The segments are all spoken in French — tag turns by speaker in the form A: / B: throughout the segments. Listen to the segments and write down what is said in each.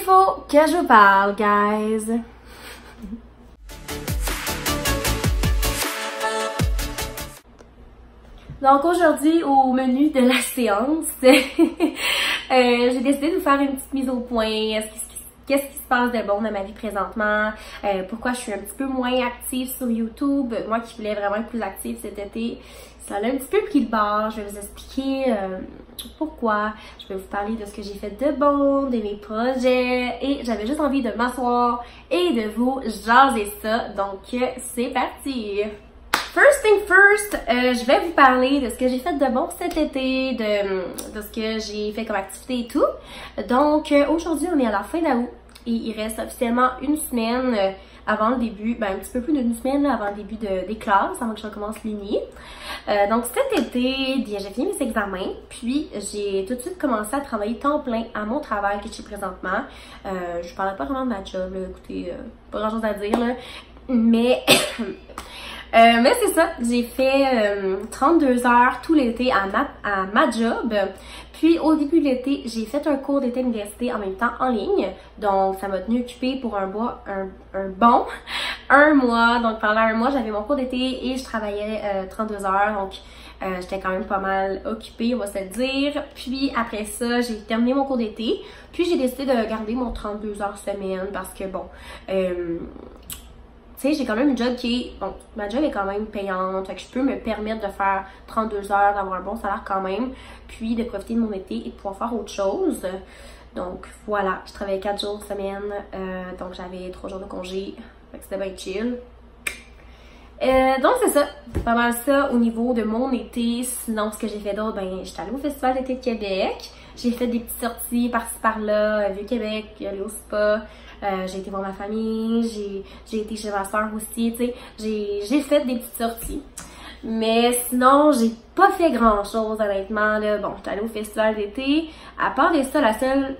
A: faut que je vous parle, guys. Donc aujourd'hui, au menu de la séance, j'ai décidé de vous faire une petite mise au point. Qu'est-ce qui se passe de bon dans ma vie présentement? Pourquoi je suis un petit peu moins active sur YouTube? Moi qui voulais vraiment être plus active cet été, ça a un petit peu pris le bord. Je vais vous expliquer pourquoi. Je vais vous parler de ce que j'ai fait de bon, de mes projets. Et j'avais juste envie de m'asseoir et de vous jaser ça. Donc c'est parti! First thing first, je vais vous parler de ce que j'ai fait de bon cet été, de ce que j'ai fait comme activité et tout. Donc aujourd'hui, on est à la fin d'août et il reste officiellement une semaine avant le début, ben un petit peu plus d'une semaine là, avant le début des classes, avant que je recommence l'uni. Donc cet été, bien j'ai fini mes examens, puis j'ai tout de suite commencé à travailler temps plein à mon travail que j'ai présentement. Je parlerai pas vraiment de ma job, là, écoutez, pas grand chose à dire là, mais... mais c'est ça, j'ai fait 32 heures tout l'été à ma job. Puis au début de l'été, j'ai fait un cours d'été à l'université en même temps en ligne. Donc ça m'a tenu occupée pour un bon un mois. Donc pendant un mois, j'avais mon cours d'été et je travaillais 32 heures. Donc j'étais quand même pas mal occupée, on va se le dire. Puis après ça, j'ai terminé mon cours d'été. Puis j'ai décidé de garder mon 32 heures semaine parce que bon... tu sais, j'ai quand même une job qui est... Bon, ma job est quand même payante, fait que je peux me permettre de faire 32 heures, d'avoir un bon salaire quand même, puis de profiter de mon été et de pouvoir faire autre chose. Donc voilà, je travaillais 4 jours semaine, donc j'avais 3 jours de congé, fait que c'était bien chill. Donc c'est ça, pas mal ça au niveau de mon été. Sinon, ce que j'ai fait d'autre, ben j'étais allée au Festival d'été de Québec. J'ai fait des petites sorties par-ci par-là, Vieux-Québec, allée au spa. J'ai été voir ma famille, j'ai été chez ma soeur aussi, tu sais, j'ai fait des petites sorties. Mais sinon, j'ai pas fait grand chose honnêtement, là. Bon, j'étais allée au festival d'été. À part de ça, la seule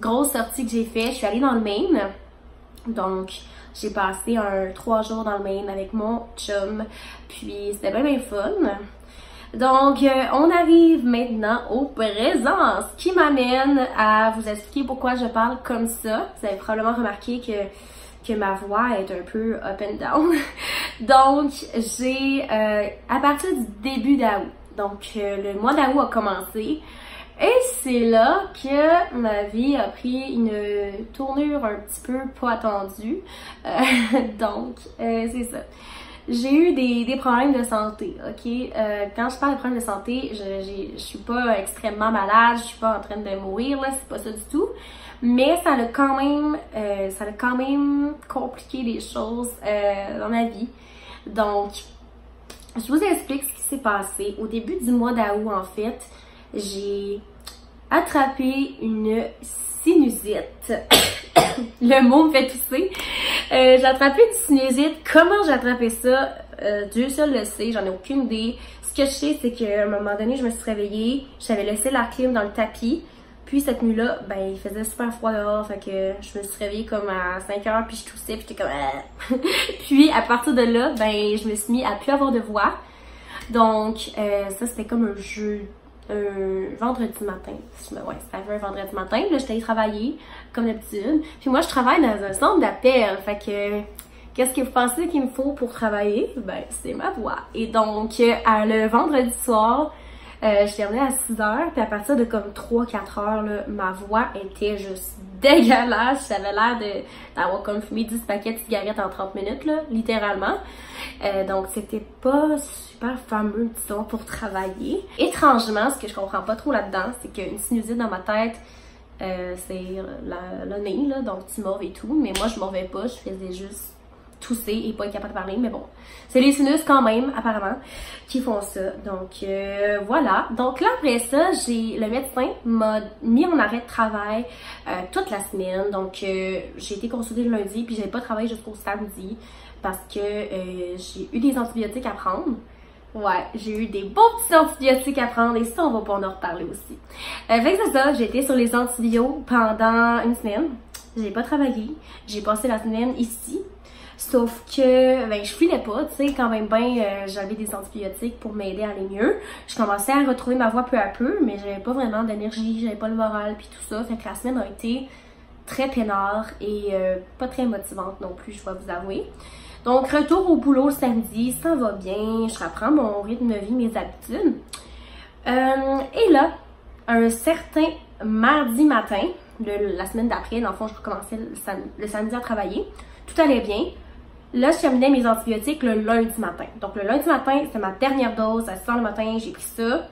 A: grosse sortie que j'ai fait, je suis allée dans le Maine. Donc, j'ai passé 3 jours dans le Maine avec mon chum. Puis, c'était bien fun. Donc, on arrive maintenant au présent, ce qui m'amène à vous expliquer pourquoi je parle comme ça. Vous avez probablement remarqué que ma voix est un peu up and down. Donc, j'ai, à partir du début d'août, donc le mois d'août a commencé, et c'est là que ma vie a pris une tournure un petit peu pas attendue. Donc, c'est ça. J'ai eu des problèmes de santé, ok? Quand je parle de problèmes de santé, je suis pas extrêmement malade, je suis pas en train de mourir, là, c'est pas ça du tout. Mais ça a quand même compliqué les choses dans ma vie. Donc, je vous explique ce qui s'est passé. Au début du mois d'août, en fait, j'ai attrapé une sinusite. Le mot me fait tousser. J'ai attrapé une sinusite. Comment j'ai attrapé ça? Dieu seul le sait, j'en ai aucune idée. Ce que je sais, c'est qu'à un moment donné, je me suis réveillée, j'avais laissé la clim dans le tapis. Puis cette nuit-là, ben il faisait super froid dehors, fait que je me suis réveillée comme à 5 heures, puis je toussais, puis j'étais comme... Puis à partir de là, ben je me suis mis à plus avoir de voix. Donc ça, c'était comme un vendredi matin. Ouais, c'était un vendredi matin. Là, j'étais allée travailler, comme d'habitude. Puis moi, je travaille dans un centre d'appel. Fait que, qu'est-ce que vous pensez qu'il me faut pour travailler? Ben, c'est ma voix. Et donc, le vendredi soir, je terminais à 6 heures. Puis à partir de comme 3-4 heures, là, ma voix était juste dégueulasse. J'avais l'air d'avoir comme fumé 10 paquets de cigarettes en 30 minutes, là, littéralement. Donc, c'était pas super fameux, disons, pour travailler. Étrangement, ce que je comprends pas trop là-dedans, c'est qu'une sinusite dans ma tête, c'est le nez, là, donc tu mords et tout. Mais moi, je morvais pas, je faisais juste tousser et pas être capable de parler. Mais bon, c'est les sinus quand même, apparemment, qui font ça. Donc, voilà. Donc là, après ça, le médecin m'a mis en arrêt de travail toute la semaine. Donc, j'ai été consultée le lundi, puis j'avais pas travaillé jusqu'au samedi parce que j'ai eu des antibiotiques à prendre. Ouais, j'ai eu des bons petits antibiotiques à prendre et ça, on va pouvoir en reparler aussi. Fait que c'est ça, j'ai été sur les antibiotiques pendant une semaine. J'ai pas travaillé. J'ai passé la semaine ici. Sauf que, ben, je filais pas, tu sais, quand même bien, j'avais des antibiotiques pour m'aider à aller mieux. Je commençais à retrouver ma voix peu à peu, mais j'avais pas vraiment d'énergie, j'avais pas le moral puis tout ça. Fait que la semaine a été très peinard et pas très motivante non plus, je vais vous avouer. Donc, retour au boulot samedi, ça va bien, je reprends mon rythme de vie, mes habitudes. Et là, un certain mardi matin, de la semaine d'après, dans le fond, je recommençais le samedi à travailler, tout allait bien. Là, je terminais mes antibiotiques le lundi matin. Donc, le lundi matin, c'était ma dernière dose, à 6h le matin, j'ai pris ça.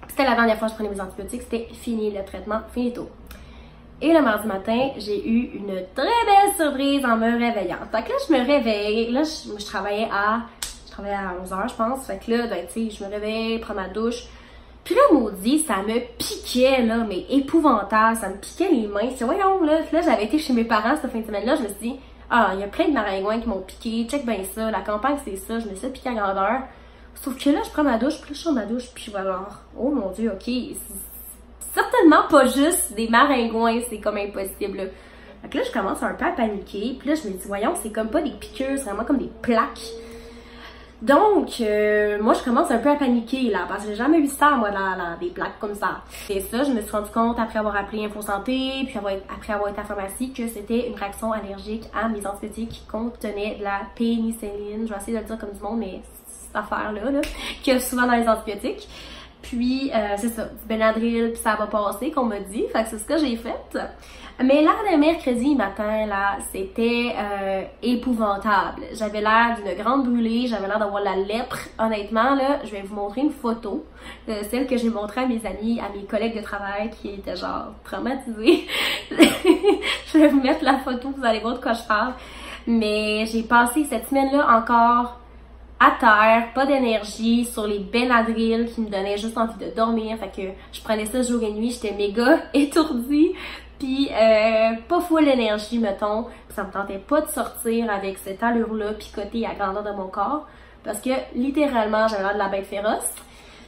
A: C'était la dernière fois que je prenais mes antibiotiques, c'était fini le traitement, finito. Et le mardi matin, j'ai eu une très belle surprise en me réveillant. Fait que là, je me réveille. Là, je travaillais à 11h, je pense. Fait que là, ben, tu sais, je me réveille, prends ma douche. Puis là, maudit, ça me piquait, là, mais épouvantable. Ça me piquait les mains. C'est voyons, là, j'avais été chez mes parents cette fin de semaine-là. Je me suis dit, ah, il y a plein de maringouins qui m'ont piqué. Check bien ça. La campagne, c'est ça. Je me suis fait piquer à grandeur. Sauf que là, je prends ma douche, puis là, je sors ma douche, puis je vais genre, oh mon Dieu, ok, certainement pas juste des maringouins, c'est comme impossible. Là. Fait que là, je commence un peu à paniquer. Puis là, je me dis, voyons, c'est comme pas des piqûres, c'est vraiment comme des plaques. Donc, moi, je commence un peu à paniquer, là, parce que j'ai jamais vu ça, moi, des plaques comme ça. Et ça, je me suis rendu compte, après avoir appelé Info Santé, puis après avoir été à la pharmacie, que c'était une réaction allergique à mes antibiotiques qui contenaient de la pénicilline. Je vais essayer de le dire comme du monde, mais cette affaire-là, là, qu'il y a souvent dans les antibiotiques. Puis, c'est ça, du Benadryl, puis ça va passer, qu'on m'a dit. Fait que c'est ce que j'ai fait. Mais là, le mercredi matin, là, c'était épouvantable. J'avais l'air d'une grande brûlée, j'avais l'air d'avoir la lèpre. Honnêtement, là, je vais vous montrer une photo. Celle que j'ai montrée à mes amis, à mes collègues de travail qui étaient genre traumatisés. Je vais vous mettre la photo, vous allez voir de quoi je parle. Mais j'ai passé cette semaine-là encore à terre, pas d'énergie, sur les Benadryl qui me donnaient juste envie de dormir. Fait que je prenais ça jour et nuit, j'étais méga étourdie. Puis pas full d'énergie, mettons. Puis ça me tentait pas de sortir avec cette allure-là picotée à grandeur de mon corps. Parce que littéralement, j'avais l'air de la bête féroce.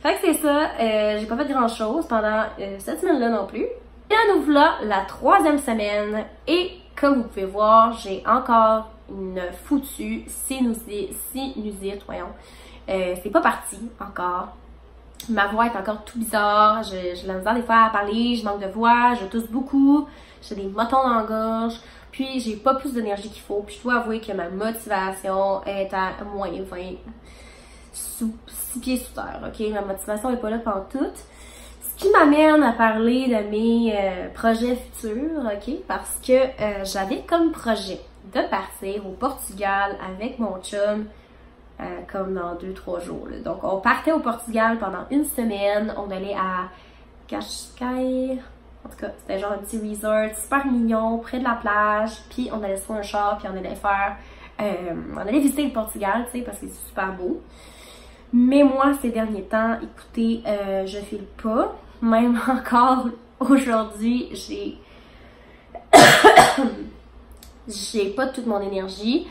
A: Fait que c'est ça, j'ai pas fait grand-chose pendant cette semaine-là non plus. Et là, nous voilà la 3e semaine. Et comme vous pouvez voir, j'ai encore une foutue sinusite, voyons. C'est pas parti encore. Ma voix est encore tout bizarre. J'ai la misère des fois à parler, je manque de voix, je tousse beaucoup, j'ai des motons dans la gorge, puis j'ai pas plus d'énergie qu'il faut. Puis je dois avouer que ma motivation est à moins 20, 6 pieds sous terre, ok? Ma motivation est pas là pendant tout. Ce qui m'amène à parler de mes projets futurs, ok? Parce que j'avais comme projet de partir au Portugal avec mon chum comme dans 2-3 jours. Là. Donc, on partait au Portugal pendant une semaine. On allait à Cascais. En tout cas, c'était genre un petit resort super mignon, près de la plage. Puis, on allait se faire un char, puis on allait faire... on allait visiter le Portugal, tu sais, parce que c'est super beau. Mais moi, ces derniers temps, écoutez, je file pas. Même encore aujourd'hui, j'ai pas toute mon énergie.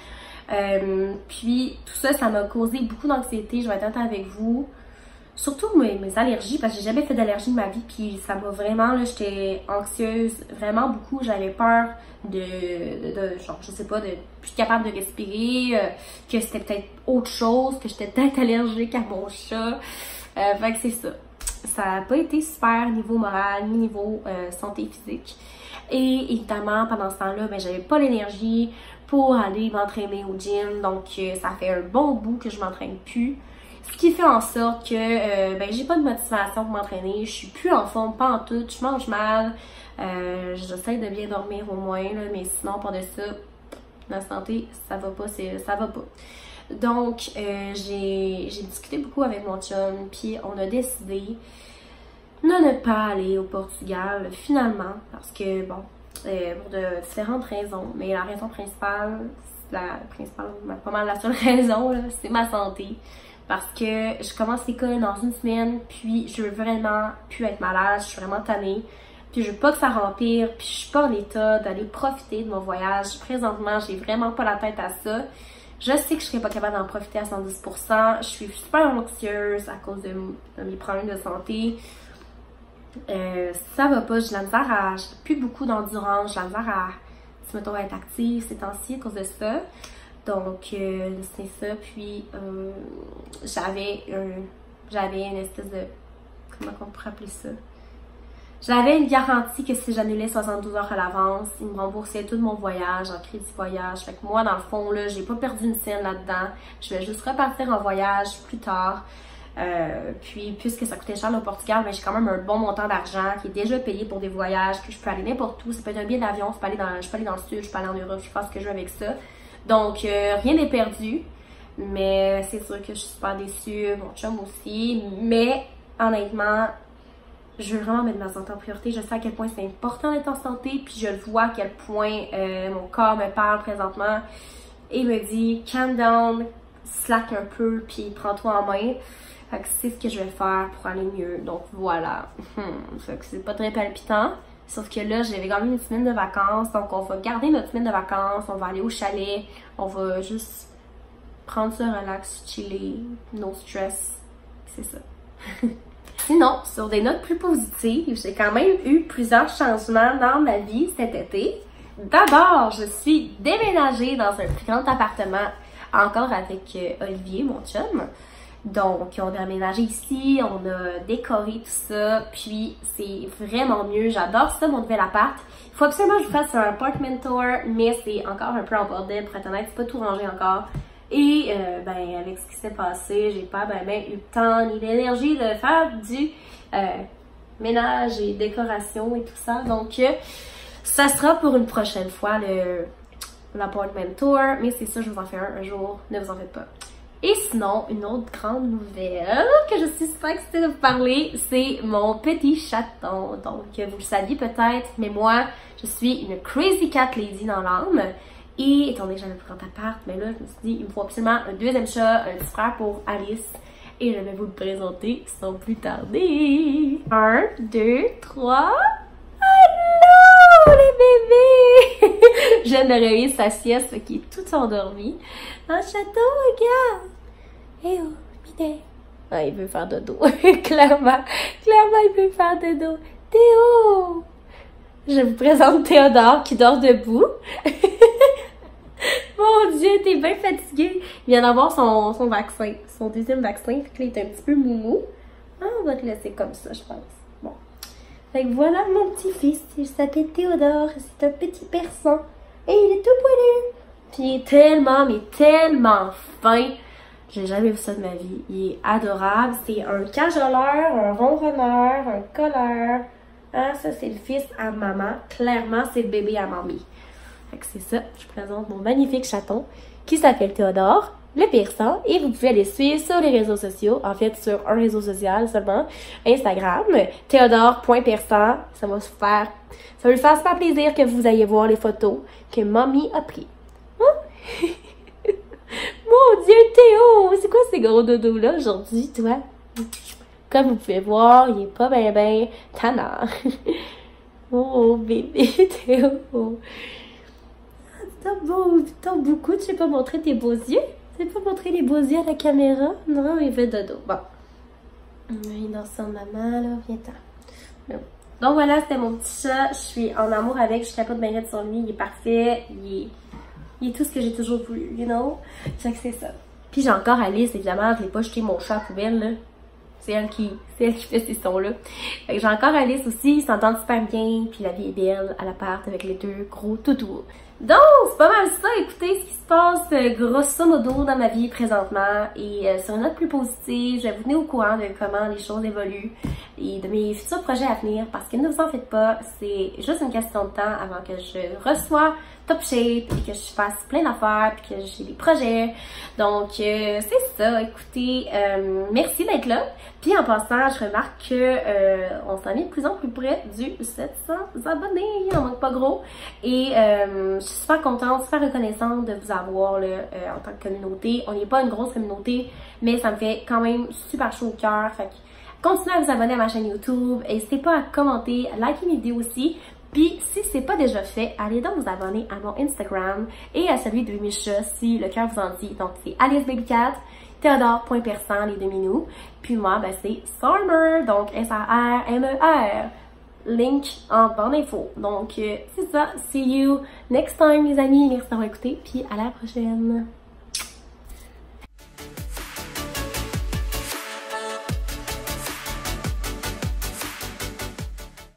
A: Puis tout ça, ça m'a causé beaucoup d'anxiété, je vais être honnête avec vous. Surtout mes allergies, parce que j'ai jamais fait d'allergie de ma vie, puis ça m'a vraiment, là, j'étais anxieuse vraiment beaucoup. J'avais peur de genre, je sais pas, de plus capable de respirer, que c'était peut-être autre chose, que j'étais peut-être allergique à mon chat. Fait que c'est ça. Ça n'a pas été super niveau moral, ni niveau santé physique. Et évidemment, pendant ce temps-là, ben, j'avais pas l'énergie pour aller m'entraîner au gym. Donc, ça fait un bon bout que je m'entraîne plus. Ce qui fait en sorte que ben, j'ai pas de motivation pour m'entraîner. Je suis plus en forme, pas en tout. Je mange mal. J'essaie de bien dormir au moins, là, mais sinon, pas de ça, la santé, ça va pas, ça va pas. Donc, j'ai discuté beaucoup avec mon chum, puis on a décidé de ne pas aller au Portugal, finalement, parce que, bon, pour de différentes raisons, mais la raison principale, pas mal la seule raison, c'est ma santé. Parce que je commence l'école dans une semaine, puis je veux vraiment plus être malade, je suis vraiment tannée. Puis je veux pas que ça rempire, puis je suis pas en état d'aller profiter de mon voyage. Présentement, j'ai vraiment pas la tête à ça. Je sais que je serais pas capable d'en profiter à 110%. Je suis super anxieuse à cause de mes problèmes de santé. Ça va pas, j'ai la misère à... J'ai plus beaucoup d'endurance, j'ai la misère à... mettons, être active ces temps-ci à cause de ça. Donc, c'est ça. Puis, j'avais une espèce de... Comment on pourrait appeler ça? J'avais une garantie que si j'annulais 72 heures à l'avance, ils me remboursaient tout mon voyage en crédit voyage. Fait que moi, dans le fond, là, j'ai pas perdu une scène là-dedans. Je vais juste repartir en voyage plus tard. Puis, puisque ça coûtait cher au Portugal, ben, j'ai quand même un bon montant d'argent qui est déjà payé pour des voyages, que je peux aller n'importe où. Ça peut être un billet d'avion, je peux aller dans le sud, je peux aller en Europe, je fais ce que je veux avec ça. Donc, rien n'est perdu. Mais c'est sûr que je suis super déçue, mon chum aussi. Mais, honnêtement, je veux vraiment mettre ma santé en priorité. Je sais à quel point c'est important d'être en santé, puis je le vois à quel point mon corps me parle présentement et me dit « calm down, slack un peu, puis prends-toi en main ». Fait que c'est ce que je vais faire pour aller mieux. Donc voilà. Fait que c'est pas très palpitant. Sauf que là, j'avais quand même une semaine de vacances. Donc on va garder notre semaine de vacances. On va aller au chalet. On va juste prendre ça relax, chiller, no stress. C'est ça. Sinon, sur des notes plus positives, j'ai quand même eu plusieurs changements dans ma vie cet été. D'abord, je suis déménagée dans un plus grand appartement, encore avec Olivier, mon chum. Donc, on a aménagé ici, on a décoré tout ça, puis c'est vraiment mieux. J'adore ça, mon nouvel appart. Il faut absolument que je fasse un apartment tour, mais c'est encore un peu en bordel, pour être honnête, c'est pas tout rangé encore. Et ben avec ce qui s'est passé, j'ai pas eu le temps ni l'énergie de faire du ménage et décoration et tout ça. Donc ça sera pour une prochaine fois l'appartement tour, mais c'est ça, je vous en fais un jour, ne vous en faites pas. Et sinon, une autre grande nouvelle que je suis super excitée de vous parler, c'est mon petit chaton. Donc vous le saviez peut-être, mais moi je suis une crazy cat lady dans l'âme. Et étant donné que j'avais pris un appart, mais là, je me suis dit, il me faut absolument un deuxième chat, un petit frère pour Alice. Et je vais vous le présenter sans plus tarder. 1, 2, 3. Allô, les bébés! Je viens de réveiller sa sieste, qui est tout endormi. Un chaton, regarde! Eh oh, Minet! Ah, il veut faire dodo. Clairement, il veut faire dodo. Théo! Je vous présente Théodore qui dort debout. Mon Dieu, t'es bien fatigué. Il vient d'avoir son vaccin, son deuxième vaccin, fait que là, il est un petit peu moumou. Ah, on va te laisser comme ça, je pense. Bon. Fait que voilà mon petit-fils, il s'appelle Théodore, c'est un petit persan. Et il est tout poilu. Puis il est tellement, mais tellement fin. J'ai jamais vu ça de ma vie. Il est adorable. C'est un cajoleur, un ronronneur, un colleur. Ah, ça, c'est le fils à maman. Clairement, c'est le bébé à mamie. Fait que c'est ça, je présente mon magnifique chaton qui s'appelle Théodore, le persan, et vous pouvez aller suivre sur les réseaux sociaux, en fait sur un réseau social seulement, Instagram, Théodore.persan. Ça va lui faire super plaisir que vous ayez voir les photos que mamie a prises. Hein? Mon Dieu, Théo, c'est quoi ces gros dodos-là aujourd'hui, toi? Comme vous pouvez voir, il est pas ben tannant. Oh, bébé Théo. T'as beaucoup, tu sais pas montrer tes beaux yeux? Tu sais pas montrer les beaux yeux à la caméra? Non, il fait dodo. Bon. Il dort sans maman, là, viens-t'en. Donc voilà, c'était mon petit chat. Je suis en amour avec, je suis capable de me mettre sur lui, il est parfait, il est tout ce que j'ai toujours voulu, you know? Fait que c'est ça. Puis j'ai encore Alice, évidemment, je l'ai pas jeté mon chat à poubelle, là. C'est elle qui fait ces sons-là. Fait que j'ai encore Alice aussi, ils s'entendent super bien, puis la vie est belle à l'appart avec les deux gros toutous. Donc, c'est pas mal ça. Écoutez ce qui se passe grosso modo dans ma vie présentement. Et sur une note plus positive, je vais vous tenir au courant de comment les choses évoluent et de mes futurs projets à venir. Parce que ne vous en faites pas, c'est juste une question de temps avant que je reçois Top Shape et que je fasse plein d'affaires puis que j'ai des projets. Donc, c'est ça. Écoutez, merci d'être là. Puis en passant, je remarque que on s'en est de plus en plus près du 700 abonnés. Il en manque pas gros. Et je suis super contente, super reconnaissante de vous avoir là, en tant que communauté. On n'est pas une grosse communauté, mais ça me fait quand même super chaud au cœur. Fait que continuez à vous abonner à ma chaîne YouTube. N'hésitez pas à commenter, à liker mes vidéos aussi. Puis, si c'est pas déjà fait, allez donc vous abonner à mon Instagram et à celui de mes chats si le cœur vous en dit. Donc, c'est Alice Baby Cat, Théodore.persan, les deux minous. Puis moi, ben, c'est Sarmer, donc S-A-R-M-E-R. Link en barre d'infos. Donc, c'est ça. See you next time, les amis. Merci d'avoir écouté. Puis, à la prochaine.